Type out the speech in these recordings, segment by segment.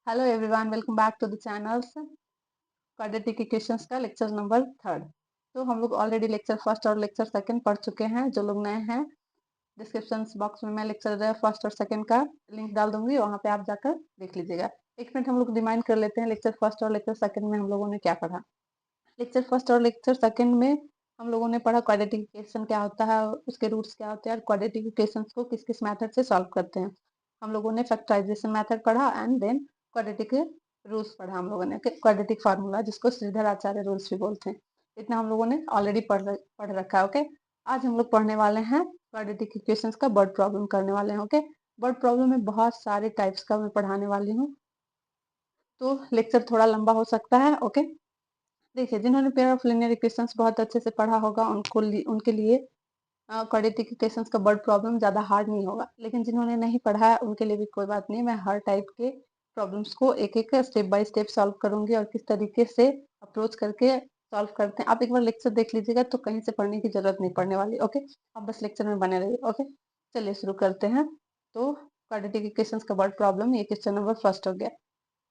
Hello everyone, welcome back to the channel quadratic equations का lecture number 3। तो हम लोग ऑलरेडी लेक्चर फर्स्ट और लेक्चर सेकंड पढ़ चुके हैं। जो लोग नए हैं, डिस्क्रिप्शन बॉक्स में मैं लेक्चर फर्स्ट और सेकंड का लिंक डाल दूंगी, वहां पे आप जाकर देख लीजिएगा। एक मिनट हम लोग रिमाइंड कर लेते हैं लेक्चर फर्स्ट और लेक्चर सेकंड में हम लोगों ने क्या पढ़ा। लेक्चर फर्स्ट और लेक्चर सेकंड में हम लोगों ने पढ़ा क्वाड्रेटिक इक्वेशन क्या होता है, उसके रूट्स क्या होते हैं और क्वाड्रेटिक इक्वेशंस को किस किस मेथड से सॉल्व करते हैं। हम लोगों ने फैक्टराइजेशन मेथड पढ़ा एंड देन क्वाड्रेटिक रूल्स पढ़ा हम लोगों ने, क्वाड्रेटिक फार्मूला जिसको श्रीधर आचार्य रूल्स भी बोलते हैं। इतना हम लोगों ने ऑलरेडी पढ़ रखा है। ओके, आज हम लोग पढ़ने वाले हैं क्वाड्रेटिक इक्वेशंस का वर्ड प्रॉब्लम करने वाले हैं। ओके, वर्ड प्रॉब्लम में बहुत सारे टाइप्स का मैं पढ़ाने वाली हूँ, तो लेक्चर थोड़ा लंबा हो सकता है। ओके, देखिए, जिन्होंने पेयर ऑफ लीनियर इक्वेशंस बहुत अच्छे से पढ़ा होगा उनके लिए क्वाड्रेटिक इक्वेशंस का वर्ड प्रॉब्लम ज़्यादा हार्ड नहीं होगा, लेकिन जिन्होंने नहीं पढ़ा है उनके लिए भी कोई बात नहीं। मैं हर टाइप के प्रॉब्लम्स को एक एक स्टेप बाय स्टेप सॉल्व करूंगी और किस तरीके से अप्रोच करके सॉल्व करते हैं। आप एक बार लेक्चर देख लीजिएगा तो कहीं से पढ़ने की जरूरत नहीं पड़ने वाली। ओके, आप बस लेक्चर में बने रहिए। ओके, चलिए शुरू करते हैं। तो क्वाड्रेटिक इक्वेशंस का वर्ड प्रॉब्लम, ये क्वेश्चन नंबर फर्स्ट हो गया।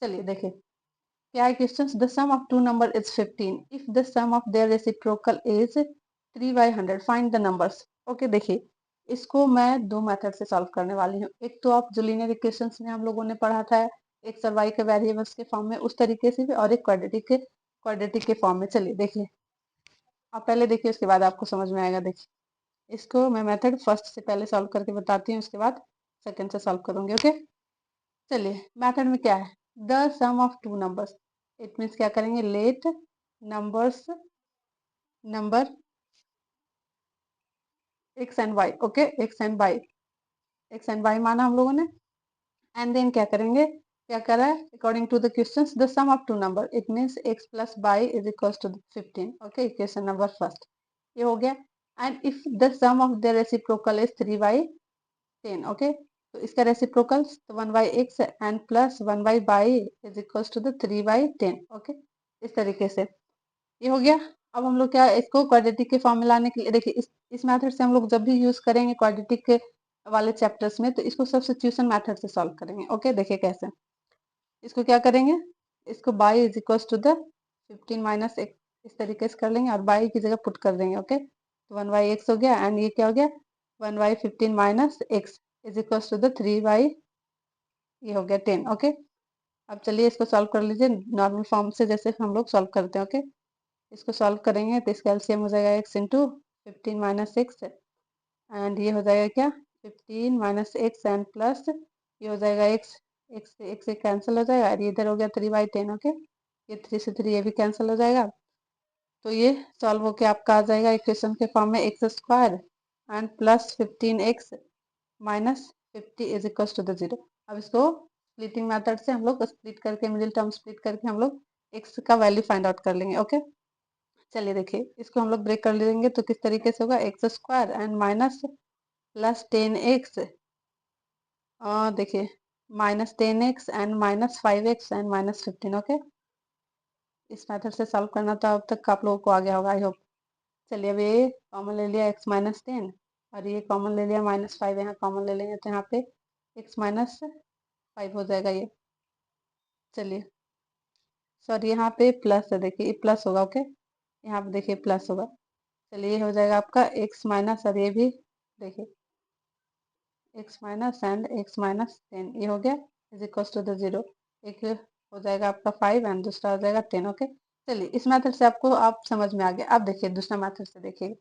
चलिए देखिए क्या है question. The sum of two number is 15 if the sum of their reciprocal is 3/100 find the numbers. Okay, देखिए इसको मैं दो मेथड से सॉल्व करने वाली हूँ। एक तो आप जो लीनियर इक्वेशंस में हम लोगों ने पढ़ा था, एक सर्वाई के वेरिएबल्स के फॉर्म में, उस तरीके से भी, और एक क्वाड्रेटिक के फॉर्म में। चलिए देखिए, आप पहले देखिए उसके बाद आपको समझ में आएगा। देखिए, इसको मैं मेथड फर्स्ट से पहले सॉल्व करके बताती हूँ, उसके बाद सेकंड से सॉल्व करूंगी। ओके, चलिए मेथड में क्या है, the sum of two numbers. It means क्या करेंगे, let number X and Y. Okay, X and Y माना हम लोगों ने, एंड देन क्या करेंगे, क्या करा है, according to the questions the sum of two number it means X plus Y is equals to 15। Okay, equation number first ये हो गया। And if the sum of the reciprocal is 3/10। Okay, तो इसका रेसिप्रोकल तो 1/x and plus 1/y is equals to the 3/10। Okay, इस तरीके से ये हो गया। अब हम लोग क्या, इसको क्वाड्रेटिक के फॉर्म में लाने के लिए, देखिए इस मेथड से हम लोग जब भी यूज करेंगे क्वाड्रेटिक के वाले चैप्टर्स में, तो इसको सब्स्टिट्यूशन मेथड से सॉल्व करेंगे। ओके, देखिए कैसे इसको क्या करेंगे, इसको y is equal to the 15 minus X, इस तरीके से कर लेंगे और बाई की जगह पुट कर देंगे। ओके, तो 1/x हो गया एंड ये क्या हो गया, 1/15 minus X is equal to the 3/, ये हो गया 10। ओके, अब चलिए इसको सॉल्व कर लीजिए नॉर्मल फॉर्म से, जैसे हम लोग सॉल्व करते हैं। ओके, इसको सॉल्व करेंगे तो इसका एलसीएम हो जाएगा x into 15 minus x, and ये हो जाएगा क्या, 15 माइनस एक्स एंड प्लस ये हो जाएगा x, x से कैंसिल हो जाएगा और ये इधर हो गया 3/10। ओके, ये 3 से 3 ये भी कैंसिल हो जाएगा, तो ये सॉल्व होके आपका आ जाएगा इक्वेशन के फॉर्म में X square and plus 15x minus 50 is equal to the 0। अब इसको स्प्लिटिंग मेथड से हम लोग स्प्लिट करके, मिडिल टर्म स्प्लिट करके हम लोग x का वैल्यू फाइंड आउट कर लेंगे। ओके, चलिए देखिए इसको हम लोग ब्रेक कर लेंगे तो किस तरीके से होगा, x square and minus plus 10x, देखिए minus 10x and minus 5x and minus 15। Okay, इस मेथड से सॉल्व करना तो अब तक आप लोगों को आ गया होगा, आई होप। चलिए अब ये कॉमन ले लिया x माइनस 10 और ये कॉमन ले लिया माइनस 5, यहाँ कॉमन ले लेंगे तो यहाँ पे x माइनस 5 हो जाएगा ये। चलिए सॉरी, यहाँ पे प्लस है, देखिए ये प्लस होगा। ओके, यहाँ पे देखिए प्लस होगा। चलिए ये हो जाएगा आपका x माइनस, और ये भी देखिए x minus and x minus 10, ये हो गया इज इक्वल टू द 0। एक हो जाएगा आपका 5 एंड दूसरा हो जाएगा 10। ओके, चलिए इस मेथड से आपको आप समझ में आ गया। अब देखिए दूसरा मेथड से, देखिए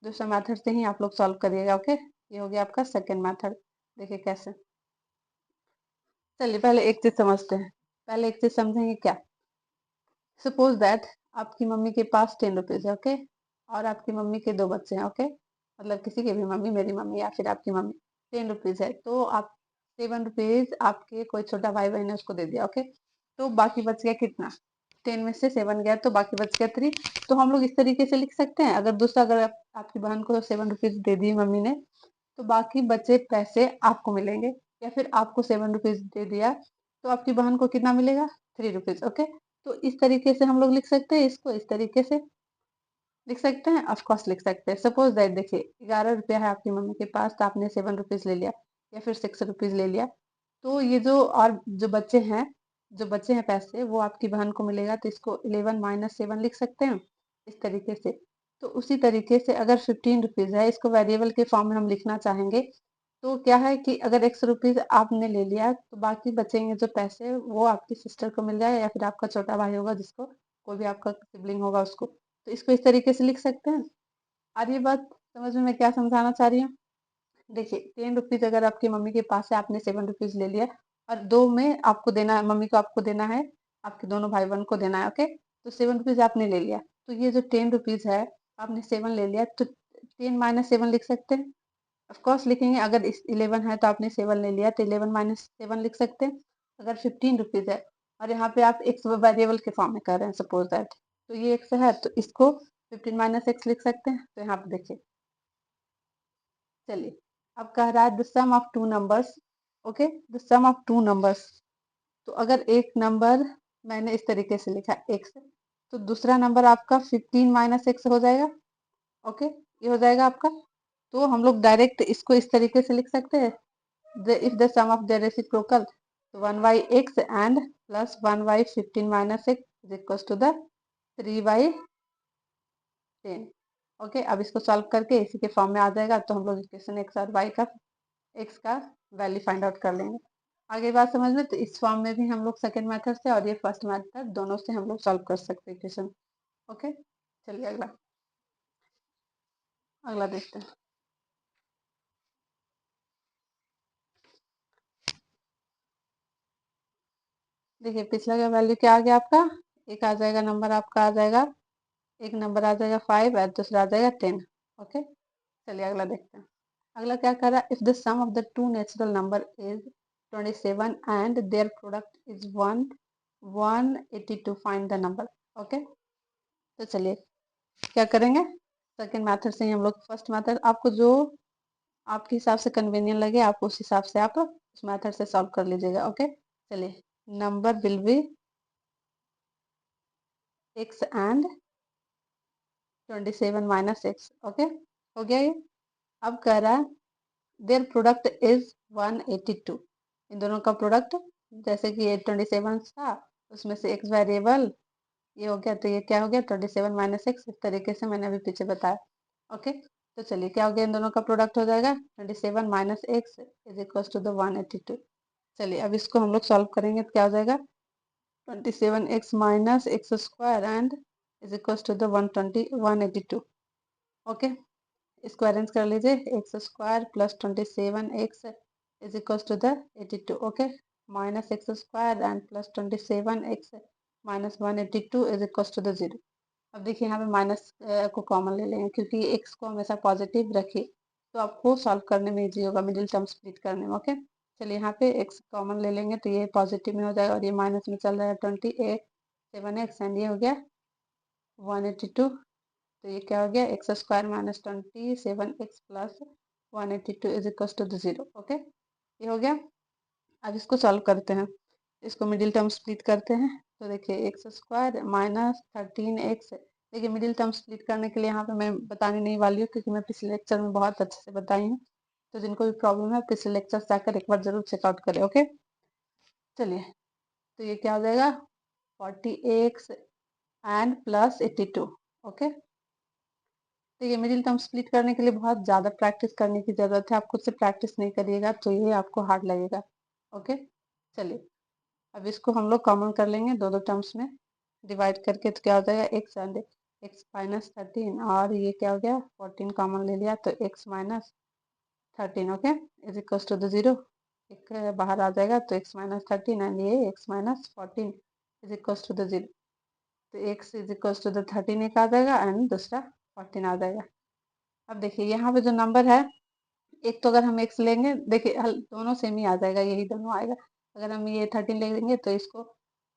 दूसरा मेथड से ही आप लोग सॉल्व करिएगा। ओके, ये हो गया आपका सेकेंड मेथड। देखिए कैसे, चलिए पहले एक चीज समझते हैं, पहले एक चीज समझेंगे क्या। सपोज दैट आपकी मम्मी के पास 10 रुपीज है। ओके, और आपकी मम्मी के दो बच्चे हैं। ओके, मतलब किसी की भी मम्मी, मेरी मम्मी या फिर आपकी मम्मी, 10 रुपीज है, तो आप 7 रुपीज आपके कोई छोटा भाई बहन है उसको दे दिया। ओके, तो बाकी बच गया कितना, 10 में से 7 गया तो बाकी बच गया 3। तो हम लोग इस तरीके से लिख सकते हैं, अगर दूसरा, अगर आपकी बहन को 7 रुपीज दे दी मम्मी ने, तो बाकी बचे पैसे आपको मिलेंगे, या फिर आपको 7 रुपीज दे दिया तो आपकी बहन को कितना मिलेगा, 3 रुपीज। ओके, तो इस तरीके से हम लोग लिख सकते हैं, इसको इस तरीके से लिख सकते हैं, ऑफकोर्स लिख सकते हैं। सपोज दैट देखिए 11 रुपया है आपकी मम्मी के पास, तो आपने 7 रुपीज ले लिया या फिर 6 रुपीज ले लिया, तो ये जो और जो बच्चे हैं जो बचे हैं पैसे वो आपकी बहन को मिलेगा, तो इसको 11 माइनस 7 लिख सकते हैं इस तरीके से। तो उसी तरीके से अगर 15 रुपीज़ है, इसको वेरिएबल के फॉर्म में हम लिखना चाहेंगे, तो क्या है कि अगर x रुपीज़ आपने ले लिया तो बाकी बचेंगे जो पैसे वो आपकी सिस्टर को मिल जाए या फिर आपका छोटा भाई होगा जिसको, कोई भी आपका सिबलिंग होगा उसको। तो इसको इस तरीके से लिख सकते हैं। आ रही है बात समझ में मैं क्या समझाना चाह रही हूँ? देखिए 10 रुपीज़ अगर आपकी मम्मी के पास है, आपने 7 रुपीज़ ले लिया और 2 में आपको देना है, मम्मी को आपको देना है, आपके दोनों भाई बहन को देना है, ओके? तो 7 रुपीज़ आपने ले लिया, तो ये जो 10 रुपीज़ है, आपने 7 ले लिया, तो 10 माइनस 7 लिख सकते हैं। ऑफ कोर्स लिखेंगे, अगर इस 11 है तो आपने 7 ले लिया, तो 11 माइनस 7 लिख सकते हैं। अगर 15 रुपीज़ है और यहाँ पे आप एक्स वेरिएबल के फॉर्म में कर रहे हैं सपोज दैट, तो ये एक्स है तो इसको 15 माइनस एक्स लिख सकते हैं। तो यहाँ पे देखिए, चलिए अब कह रहा है the sum of two numbers, okay, the sum of two numbers. तो अगर एक नंबर मैंने इस तरीके से लिखा एक्स, तो दूसरा नंबर आपका 15 माइनस एक्स हो जाएगा, ओके, ये हो जाएगा आपका। तो हम लोग डायरेक्ट इसको इस तरीके से लिख सकते हैं, if the sum of their reciprocal, so 1 by x and plus 1 by 15 minus x is equals to the 3 by 10, okay. अब इसको सॉल्व करके इसी के फॉर्म में आ जाएगा, तो हम लोग इक्वेशन x और y का x का वैल्यू फाइंड आउट कर लेंगे। आगे बात समझ में, तो इस फॉर्म में भी हम लोग सेकेंड मेथड से और ये फर्स्ट मेथड दोनों से हम लोग सॉल्व कर सकते हैं इक्वेशन, ओके। चलिए अगला अगला देखते हैं। देखिए पिछला का वैल्यू क्या आ गया आपका, एक आ जाएगा नंबर आपका आ जाएगा, एक नंबर आ जाएगा 5 और दूसरा आ जाएगा 10, ओके। चलिए अगला देखते हैं। अगला क्या कर रहा है, if the sum of the two natural number is 27 and their product is 182, find the number, okay. तो चलिए क्या करेंगे, सेकेंड मेथड से ही हम लोग, फर्स्ट मेथड आपको जो आपके हिसाब से कन्वीनियंट लगे आप उस हिसाब से आप उस मेथड से सॉल्व कर लीजिएगा, ओके। चलिए number will be x and 27 minus x, okay, हो गया ये। अब कह रहा है देयर प्रोडक्ट इज 182, इन दोनों का प्रोडक्ट, जैसे कि ये 27 था उसमें से एक्स वेरिएबल ये हो गया, तो ये क्या हो गया 27 माइनस एक्स, इस तरीके से मैंने अभी पीछे बताया, ओके। तो चलिए क्या हो गया, इन दोनों का प्रोडक्ट हो जाएगा 27 minus X is equal to the 182। चलिए अब इसको हम लोग सॉल्व करेंगे तो क्या हो जाएगा 27x minus X square and is equal to the 182, okay. इसको अरेंज कर लीजिए, X square plus 27x is equal to the 82, okay, minus X square and plus 27x minus 182 is equal to the 0। अब देखिए यहाँ पे minus को common ले लेंगे क्योंकि एक्स को हमेशा पॉजिटिव रखिए तो आपको सॉल्व करने में इजी होगा, मिडिल टर्म स्प्लिट करने में, ओके। चलिए यहाँ पे एक्स कॉमन ले लेंगे तो ये पॉजिटिव में हो जाएगा और ये माइनस में चल रहा है 27x एंड ये हो गया 182, तो ये क्या हो गया X square minus 27x plus 182 is equal to the 0, okay, ये हो गया। अब इसको सॉल्व करते हैं, इसको मिडिल टर्म स्प्लिट करते हैं, तो देखिए एक्स स्क्वायर माइनस 13x, देखिए मिडिल टर्म स्प्लिट करने के लिए यहाँ पे मैं बताने नहीं वाली हूँ क्योंकि मैं पिछले लेक्चर में बहुत अच्छे से बताई हूँ, तो जिनको भी प्रॉब्लम है पिछले लेक्चर जाकर एक बार जरूर चेकआउट करें, ओके। चलिए तो ये क्या हो जाएगा 40x एंड प्लस 82, ओके। तो ये मिडिल टर्म स्प्लिट करने के लिए बहुत ज़्यादा प्रैक्टिस करने की ज़रूरत है, आप खुद से प्रैक्टिस नहीं करिएगा तो ये आपको हार्ड लगेगा, ओके। चलिए अब इसको हम लोग कॉमन कर लेंगे दो दो टर्म्स में डिवाइड करके, तो क्या हो जाएगा एक्स एंड एक्स माइनस 13 और ये क्या हो गया 14 कॉमन ले लिया तो X minus 13, okay, is equal to the 0, एक बाहर आ जाएगा तो एक्स माइनस 13 एंड ये X minus 14 is equal to the 0, तो X is equal to the 13 एक आ जाएगा एंड दूसरा 14 आ जाएगा। अब देखिए यहाँ पे जो नंबर है, एक तो अगर हम एक्स लेंगे, देखिए दोनों सेम ही आ जाएगा, यही दोनों आएगा। अगर हम ये 13 ले लेंगे तो इसको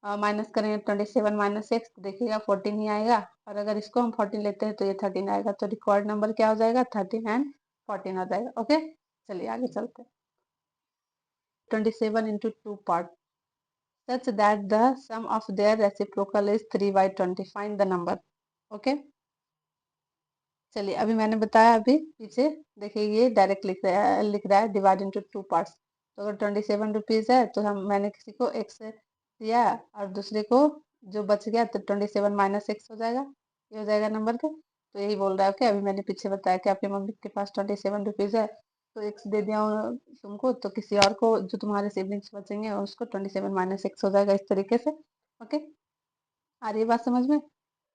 माइनस करेंगे 27 माइनस एक्स, तो देखिएगा 14 ही आएगा, और अगर इसको हम 14 लेते हैं तो ये 13 आएगा, तो रिक्वायर्ड नंबर क्या हो जाएगा 13 एंड 14 आ जाएगा, ओके। चलिए आगे चलते हैं। 27 into 2 parts such that the sum of their reciprocal is 3 by 20, find the number, okay. चलिए अभी मैंने बताया अभी पीछे, देखिए ये डायरेक्ट लिख रहा है डिवाइड इनटू टू पार्ट्स, तो अगर 27 रुपीज़ है तो हम मैंने किसी को एक्स दिया, और दूसरे को जो बच गया तो 27 माइनस एक्स हो जाएगा, ये हो जाएगा नंबर का। तो यही बोल रहा है कि अभी मैंने पीछे बताया कि आपकी मम्मी के पास 27 रुपीज है, तो एक्स दे दिया तुमको, तो किसी और को जो तुम्हारे सिबलिंग्स बचेंगे उसको 27 माइनस एक्स हो जाएगा, इस तरीके से। ओके, आ रही है बात समझ में?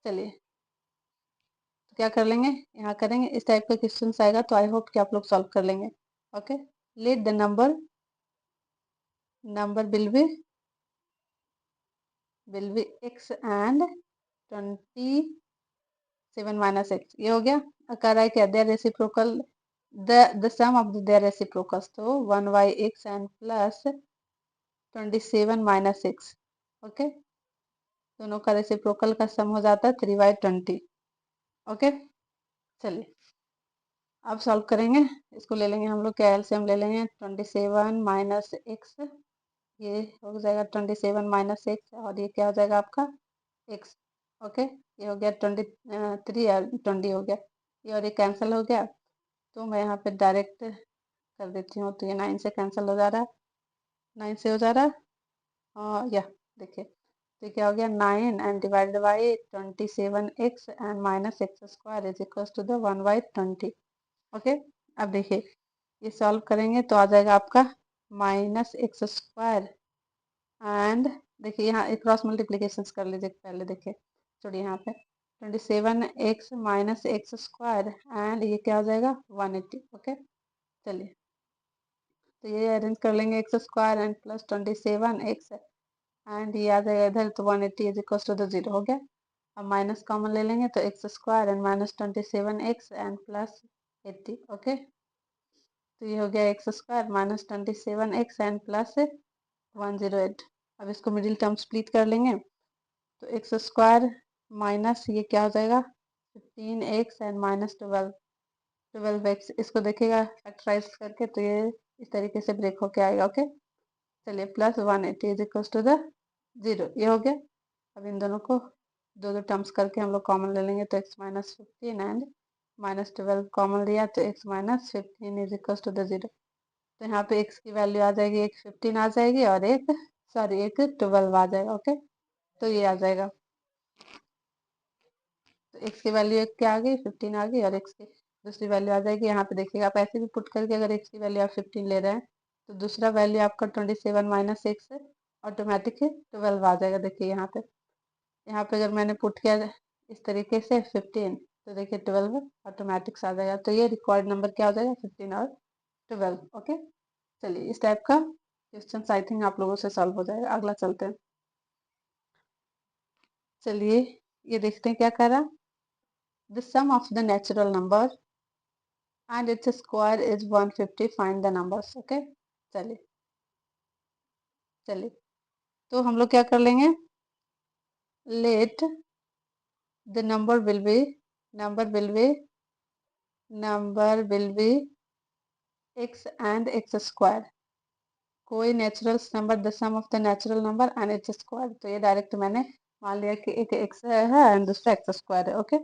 चलिए, तो क्या कर लेंगे, यहाँ करेंगे, इस टाइप का क्वेश्चन आएगा तो आई होप कि आप लोग सॉल्व कर लेंगे। Okay, let the number will be x and 27 minus x, ये हो गया। कह रहा है कि their reciprocal, the sum of their reciprocals, तो 1y(x) and plus 27 minus x। Okay, दोनों का रेसिप्रोकल का सम हो जाता है 3y20। ओके, चलिए अब सॉल्व करेंगे। इसको ले लेंगे हम लोग, क्या एलसीएम ले लेंगे, 27 माइनस एक्स, ये हो जाएगा 27 माइनस एक्स, और ये क्या हो जाएगा आपका एक्स। ओके, ये हो गया 23 और 20 हो गया, ये और ये कैंसिल हो गया। तो मैं यहाँ पे डायरेक्ट कर देती हूँ, तो ये 9 से कैंसिल हो जा रहा है, 9 से हो जा रहा है, और या देखिए, तो क्या हो गया 9 and divided by 27x and minus X square is equal to the 1/20। Okay, अब देखिए ये सॉल्व करेंगे तो आ जाएगा आपका माइनस एक्स स्क्वायर, एंड देखिए यहाँ एक क्रॉस मल्टीप्लीकेशन कर लीजिए पहले, देखिए छोड़िए यहाँ पे 27x minus X square, and ये क्या हो जाएगा 180। ओके, चलिए तो ये अरेंज कर लेंगे, X square and plus 27x, and ये आ जाएगा इधर, तो 180 इज इक्वल टू द 0 हो गया। अब माइनस कॉमन ले लेंगे, तो x square and minus 27x and plus 80। Okay, तो ये हो गया X square minus 27x and plus 108। अब इसको मिडिल टर्म स्प्लिट कर लेंगे, तो एक्स स्क्वायर माइनस ये क्या हो जाएगा 15x एंड माइनस 12x, इसको देखेगा फैक्टराइज करके, तो ये इस तरीके से ब्रेक होके आएगा। ओके, चलिए plus 180 is equal to the 0, ये हो गया। अब इन दोनों को दो दो टर्म्स करके हम लोग कॉमन ले लेंगे, तो x minus 15 and minus 12 common लिया, तो x minus 15 is equal to the 0। तो यहाँ पे x की वैल्यू आ जाएगी, एक 15 आ जाएगी और एक 12 आ जाएगा। ओके, तो ये आ जाएगा, तो x की वैल्यू एक क्या आ गई 15 आ गई, और x की दूसरी वैल्यू आ जाएगी, यहाँ पे देखिएगा आप ऐसे भी पुट करके, अगर x की वैल्यू आप 15 ले रहे हैं तो दूसरा वैल्यू आपका 27 माइनस एक्स ऑटोमेटिक 12 आ जाएगा। देखिए यहाँ पे अगर मैंने पुट किया इस तरीके से 15, तो देखिए 12 ऑटोमेटिक्स आ जाएगा, तो ये रिक्वायर्ड नंबर क्या हो जाएगा 15 और 12। ओके, चलिए इस टाइप का क्वेश्चन आई थिंक आप लोगों से सॉल्व हो जाएगा। अगला चलते हैं, चलिए ये देखते हैं क्या कर रहा, the sum of the natural number and its square is 150, find the numbers। Okay, चलिए चलिए, तो हम लोग क्या कर लेंगे, let the number will be x and x square, कोई natural number, the sum of the natural number and its square, तो ये डायरेक्ट मैंने मान लिया कि एक x है एंड दूसरा x स्क्वायर है। ओके,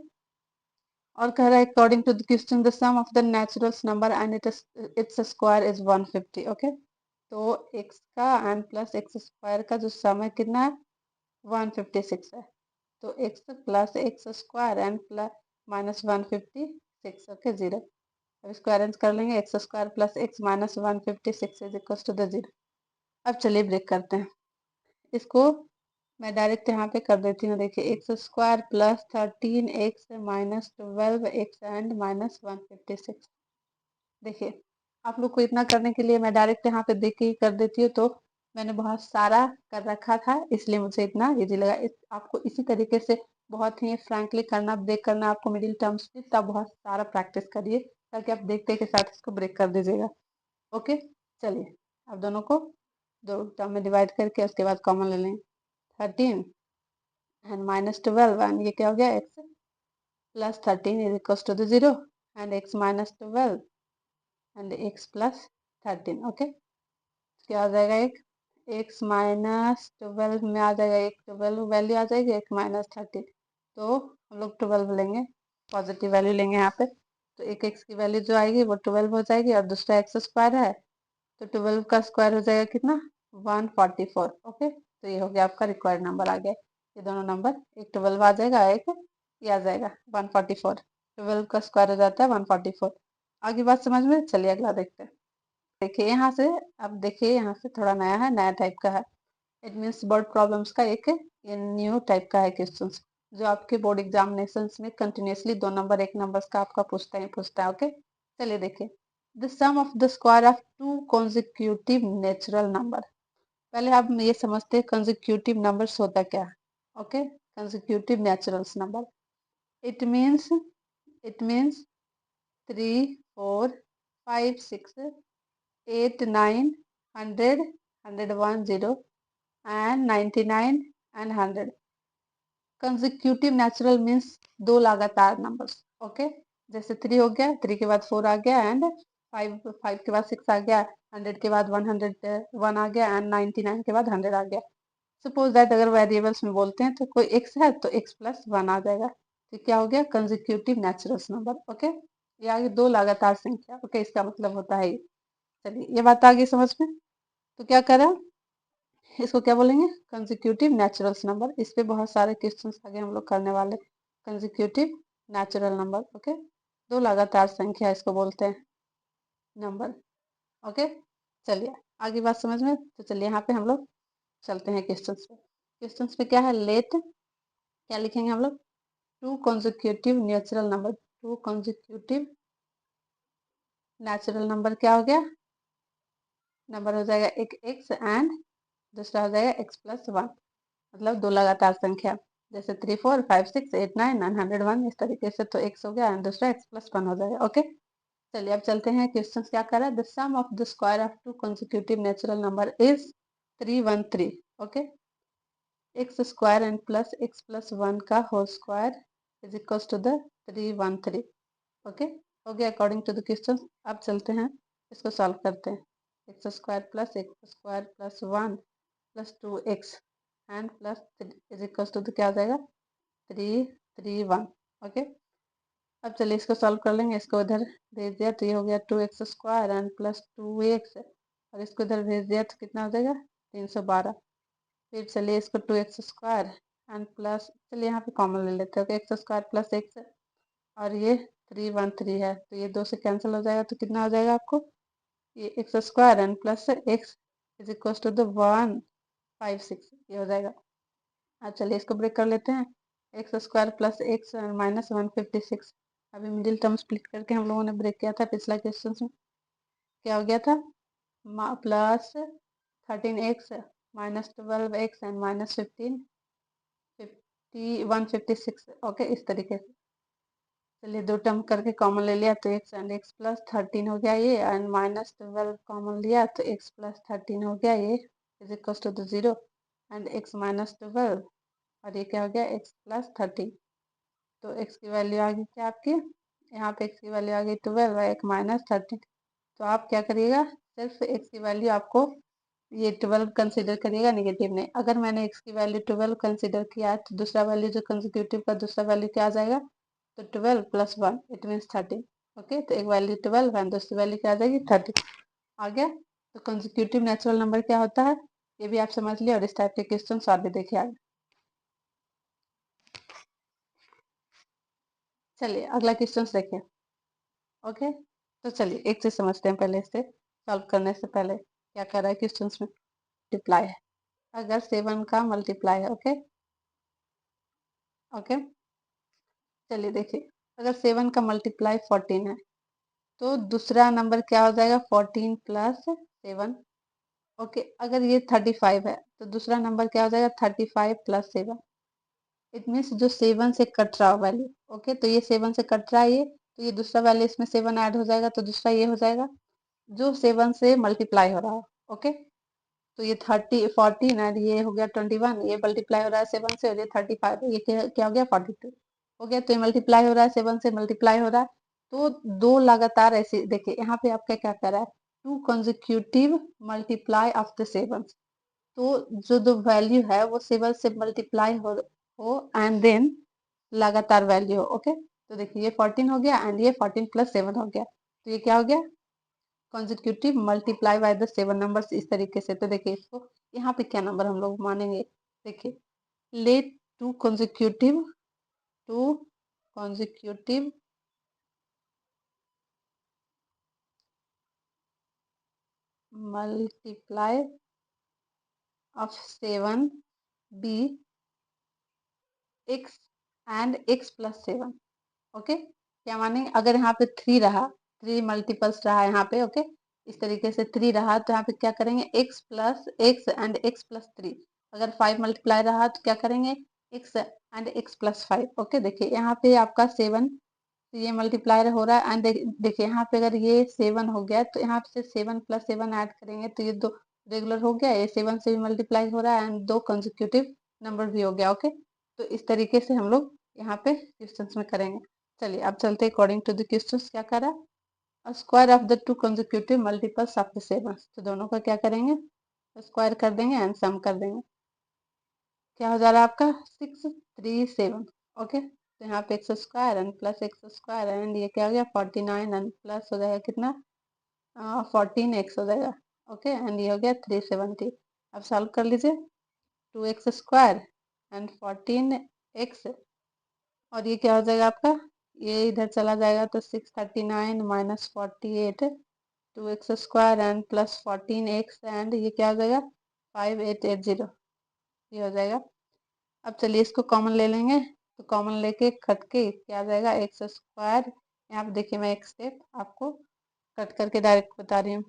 और कह रहा है according to the question the sum of the natural number and its square is 150। Okay, तो x का एंड प्लस एक्स स्क्वायर का जो सम है कितना है 156 है, तो x plus x square and plus minus 156। Okay, 0। अब इसको अरेंज कर लेंगे, X square plus X minus 156 is equal to the 0। अब चलिए ब्रेक करते हैं इसको, मैं डायरेक्ट यहाँ पे कर देती हूँ। देखिए x square plus 13x minus 12x and minus 156। देखिए आप लोग को इतना करने के लिए मैं डायरेक्ट यहाँ पे देख के ही कर देती हूँ, तो मैंने बहुत सारा कर रखा था इसलिए मुझे इतना इजी लगा। आपको इसी तरीके से बहुत ही फ्रैंकली करना, ब्रेक करना आपको मिडिल टर्म्स में, तब बहुत सारा प्रैक्टिस करिए ताकि आप देखते के साथ इसको ब्रेक कर दीजिएगा। ओके, चलिए अब दोनों को दो टर्म में डिवाइड करके उसके बाद कॉमन ले लें, 13 एंड माइनस 12, एंड ये क्या हो गया X plus 13 is equal to the 0, and X minus 12 and X plus 13। Okay, क्या आ जाएगा, एक एक्स माइनस 12 में आ जाएगा, एक 12 वैल्यू आ जाएगी, एक माइनस 13, तो हम लोग 12 लेंगे, पॉजिटिव वैल्यू लेंगे यहाँ पे, तो एक एक्स की वैल्यू जो आएगी वो 12 हो जाएगी, और दूसरा एक्स स्क्वायर है तो 12 का स्क्वायर हो जाएगा कितना 144। ओके, तो ये हो गया आपका रिक्वायर्ड नंबर आ गया। ये दोनों नंबर, एक 12 आ जाएगा, एक ये आ जाएगा 144। 12 का स्क्वायर हो जाता है 144। आगे बात समझ में, चलिए अगला देखते हैं। देखिए यहाँ से, अब देखिए यहाँ से थोड़ा नया है, नया टाइप का है। इट मीन्स बोर्ड प्रॉब्लम्स का एक ये न्यू टाइप का है क्वेश्चन, जो आपके बोर्ड एग्जामिनेशन में कंटिन्यूसली 2 नंबर 1 नंबर का आपका पूछता है। ओके, चलिए देखिए। The sum of the square of 2 consecutive natural number. पहले आप ये समझते हैं कंसेक्यूटिव नंबर्स होता क्या है। Okay, consecutive natural number, it means 3, 4, 5, 6, 8, 9, 100, 101, 0 and 99 and 100। Consecutive natural means 2 लगातार नंबर्स। ओके, जैसे 3 हो गया, 3 के बाद 4 आ गया, एंड 5 के बाद 6 आ गया, 100 के बाद 101 आ गया, एंड 99 के बाद 100 आ गया। सपोज दैट अगर वेरिएबल्स में बोलते हैं तो कोई x है तो x प्लस 1 आ जाएगा। तो क्या हो गया, कंसेक्यूटिव नेचुरल नंबर। ओके, ये आगे 2 लगातार संख्या। ओके, इसका मतलब होता है ये। चलिए ये बात आ गई समझ में। तो क्या करें, इसको क्या बोलेंगे, कंसेक्यूटिव नेचुरल नंबर। इस पे बहुत सारे क्वेश्चंस आगे हम लोग करने वाले। कंसेक्यूटिव नेचुरल नंबर, ओके, 2 लगातार संख्या इसको बोलते हैं नंबर। ओके, चलिए आगे बात समझ में। तो चलिए यहाँ पे हम लोग चलते हैं क्वेश्चंस पे। क्वेश्चंस पे क्या है, लेट, क्या लिखेंगे हम लोग, 2 consecutive natural number. 2 consecutive natural number क्या हो गया, नंबर हो जाएगा एक x एंड दूसरा हो जाएगा x प्लस 1, मतलब 2 लगातार संख्या। जैसे 3, 4, 5, 6, 8, 9 एंड 101, इस तरीके से तो x हो गया एंड दूसरा x प्लस 1 हो जाएगा। ओके, चलिए अब चलते हैं क्वेश्चन क्या कर रहा है। The sum of the square of 2 consecutive natural number is 313। Okay, x square and plus x plus 1 का whole square is equal to the 313। Okay, हो गया अकॉर्डिंग टू द क्वेश्चन। अब चलते हैं इसको सॉल्व करते हैं। X square plus 1 plus 2x and plus is equal to क्या हो जाएगा, 331। ओके, अब चलिए इसको सॉल्व कर लेंगे। इसको इधर भेज दिया तो ये हो गया 2x square and plus 2x, और इसको इधर भेज दिया तो कितना हो जाएगा, 312। फिर चलिए इसको 2x स्क्वायर एंड प्लस, चलिए यहाँ पे कॉमन ले लेते हैं, एक्स स्क्वायर प्लस x, और ये 313 है तो ये 2 से कैंसिल हो जाएगा। तो कितना हो जाएगा आपको, ये X square and plus X is equal to the 156, ये हो जाएगा। अब चलिए इसको ब्रेक कर लेते हैं। X square plus X minus 156, अभी मिडिल टर्म स्प्लिट करके हम लोगों ने ब्रेक किया था पिछला क्वेश्चन में। क्या हो गया था, plus 13x minus 12x and minus 156। Okay, इस तरीके से। चलिए 2 टर्म करके कॉमन ले लिया तो x एंड x प्लस 13 हो गया ये, एंड माइनस 12 कॉमन लिया तो x प्लस 13 हो गया ये, is equal to the 0 and x minus 12, और ये क्या हो गया, x प्लस 13। तो x की वैल्यू आ गई क्या आपकी, यहाँ पे x की वैल्यू आ गई 12 और एक माइनस 13। तो आप क्या करिएगा, सिर्फ x की वैल्यू आपको ये 12 कंसिडर करिएगा, नेगेटिव नहीं। अगर मैंने x की वैल्यू 12 कंसिडर किया है तो दूसरा वैल्यू जो कंसेक्यूटिव का दूसरा वैल्यू क्या आ जाएगा, तो 12 प्लस 1 इट मीन्स 13। ओके, तो एक वैल्यू 12 एंड दूसरी वैल्यू क्या आ जाएगी, 13 आ गया। तो कंसेक्यूटिव नेचुरल नंबर क्या होता है, ये भी आप समझ लिया, और इस टाइप के क्वेश्चन और भी देखिए आगे। चलिए अगला क्वेश्चन देखिए। ओके, तो चलिए एक चीज समझते हैं पहले, इससे सॉल्व करने से पहले क्या कर रहा है क्वेश्चन में, मल्टीप्लाई है। अगर 7 का मल्टीप्लाई है, ओके ओके, चलिए देखिए, अगर 7 का मल्टीप्लाई 14 है तो दूसरा नंबर क्या हो जाएगा, 14 प्लस 7। ओके, अगर ये 35 है तो दूसरा नंबर क्या हो जाएगा, 35 प्लस 7। इट मीन्स जो 7 से कट रहा वैल्यू। ओके, तो ये 7 से कट रहा है ये, तो ये दूसरा वैल्यू इसमें 7 ऐड हो जाएगा, तो दूसरा ये हो जाएगा जो 7 से मल्टीप्लाई हो रहा है। ओके, तो ये 14 एंड ये हो गया 21, ये मल्टीप्लाई हो रहा है 7 से, और ये 35, ये क्या हो गया 42 हो गया। तो ये मल्टीप्लाई हो रहा है 7 से, मल्टीप्लाई हो रहा है, तो 2 लगातार ऐसे देखिए यहाँ पे आपका क्या कर रहा है, 2 consecutive मल्टीप्लाई ऑफ द 7। तो जो दो वैल्यू है वो 7 से मल्टीप्लाई हो एंड देन लगातार वैल्यू हो। ओके, तो देखिए ये 14 हो गया एंड ये 14 प्लस 7 हो गया, तो ये क्या हो गया, consecutive multiply by the 7 numbers, इस तरीके से। तो देखिए इसको यहाँ पे क्या नंबर हम लोग मानेंगे, देखिए let two consecutive multiply of 7 be x and x plus 7। Okay, क्या मानेंगे, अगर यहाँ पे 3 रहा, 3 मल्टीपल्स रहा यहाँ पे, ओके, इस तरीके से 3 रहा तो यहाँ पे क्या करेंगे x plus x and x plus 3। अगर 5 मल्टीप्लाई रहा तो क्या करेंगे x and x plus 5। Okay, देखिए यहाँ पे आपका 7, तो ये मल्टीप्लाई हो रहा है एंड देखिए यहाँ पे अगर ये 7 हो गया तो यहाँ से 7 प्लस 7 ऐड करेंगे तो ये 2 रेगुलर हो गया, ये 7 से भी मल्टीप्लाई हो रहा है एंड 2 कंसेक्यूटिव नंबर भी हो गया। ओके, तो इस तरीके से हम लोग यहाँ पे क्वेश्चंस में करेंगे। चलिए अब चलते अकॉर्डिंग टू द क्वेश्चंस क्या करा, square of the 2 consecutive multiples of the 7, तो दोनों का क्या करेंगे स्क्वायर कर देंगे एंड सम कर देंगे। क्या हो जा रहा है आपका 637। ओके, तो यहाँ पे x square and plus x square and ये क्या हो गया 49 एंड प्लस हो जाएगा कितना 14x हो जाएगा। ओके, एंड ये हो गया 370। अब सॉल्व कर लीजिए, 2x स्क्वायर एंड 14x, और ये क्या हो जाएगा आपका, ये इधर चला जाएगा तो 639 minus 48, 2x square and plus 14x and ये क्या हो जाएगा 5880, ये हो जाएगा। अब चलिए इसको कॉमन ले लेंगे, तो कॉमन लेके कट के क्या आ जाएगा एक्स स्क्वायर, यहाँ पे देखिए मैं एक स्टेप आपको कट करके डायरेक्ट बता रही हूँ,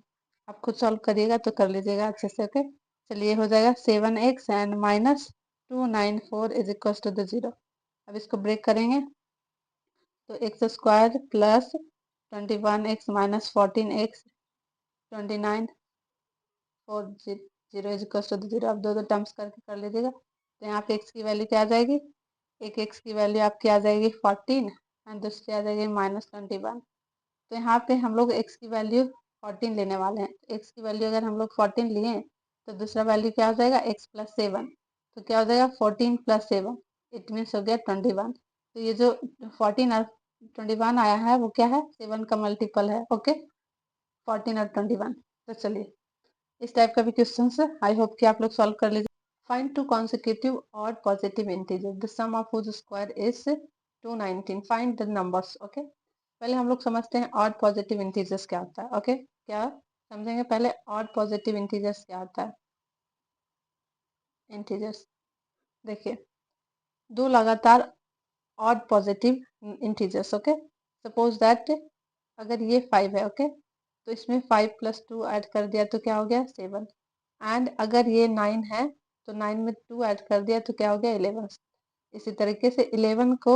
आप खुद सॉल्व करिएगा तो कर लीजिएगा अच्छे से। ओके, चलिए हो जाएगा 7x and minus 294 is equal to the 0। अब इसको ब्रेक करेंगे तो x square plus 21x minus 14x 29 4 0 is equal to the 0। अब दो टर्म्स करके कर लीजिएगा, तो यहाँ पे x की वैल्यू क्या आ जाएगी, एक x की वैल्यू आपकी आ जाएगी 14 एंड दूसरी आ जाएगी माइनस 21। तो यहाँ पे हम लोग x की वैल्यू 14 लेने वाले हैं, x की वैल्यू अगर हम लोग 14 लिए तो दूसरा वैल्यू क्या हो जाएगा x प्लस 7, तो क्या हो जाएगा 14 प्लस 7, इट मीन्स हो गया 21। तो ये जो 14 और 21 आया है वो क्या है 7 का मल्टीपल है। ओके, 14 और 21। तो चलिए इस टाइप का भी क्वेश्चन है, आई होप कि आप लोग सॉल्व कर लीजिए। Find two consecutive odd positive integers, the sum of whose square is 219, find the numbers। Okay, पहले हम लोग समझते हैं odd positive integers क्या होता है। ओके, क्या समझेंगे पहले odd positive integers क्या होता है। integers देखिए दो लगातार odd positive integers। Okay, suppose that अगर ये 5 है, ओके, तो इसमें 5 प्लस 2 ऐड कर दिया तो क्या हो गया 7, एंड अगर ये 9 है तो 9 में 2 ऐड कर दिया तो क्या हो गया 11। इसी तरीके से 11 को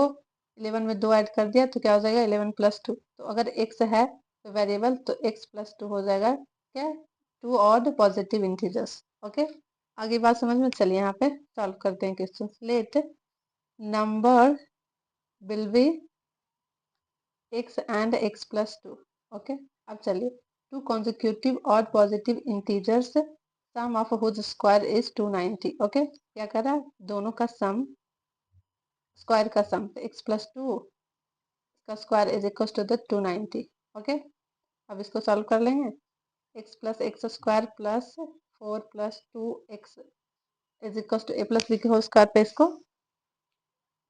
11 में 2 ऐड कर दिया तो क्या हो जाएगा 11 प्लस 2। तो अगर x है तो वेरिएबल तो x प्लस 2 हो जाएगा क्या 2 ऑड पॉजिटिव इंटीजर्स। ओके, आगे बात समझ में, चलिए यहाँ पे सॉल्व करते हैं question. Late number will be x and x plus 2। Okay, अब चलिए to consecutive odd positive integers sum of whose square is 290। Okay, क्या कर रहा है दोनों का सम, स्क्वायर का सम, x प्लस 2 का square is equal to the 290। Okay, अब इसको सॉल्व कर लेंगे, x plus x square plus 4 plus 2x is equal to a plus b के होल स्क्वायर पे इसको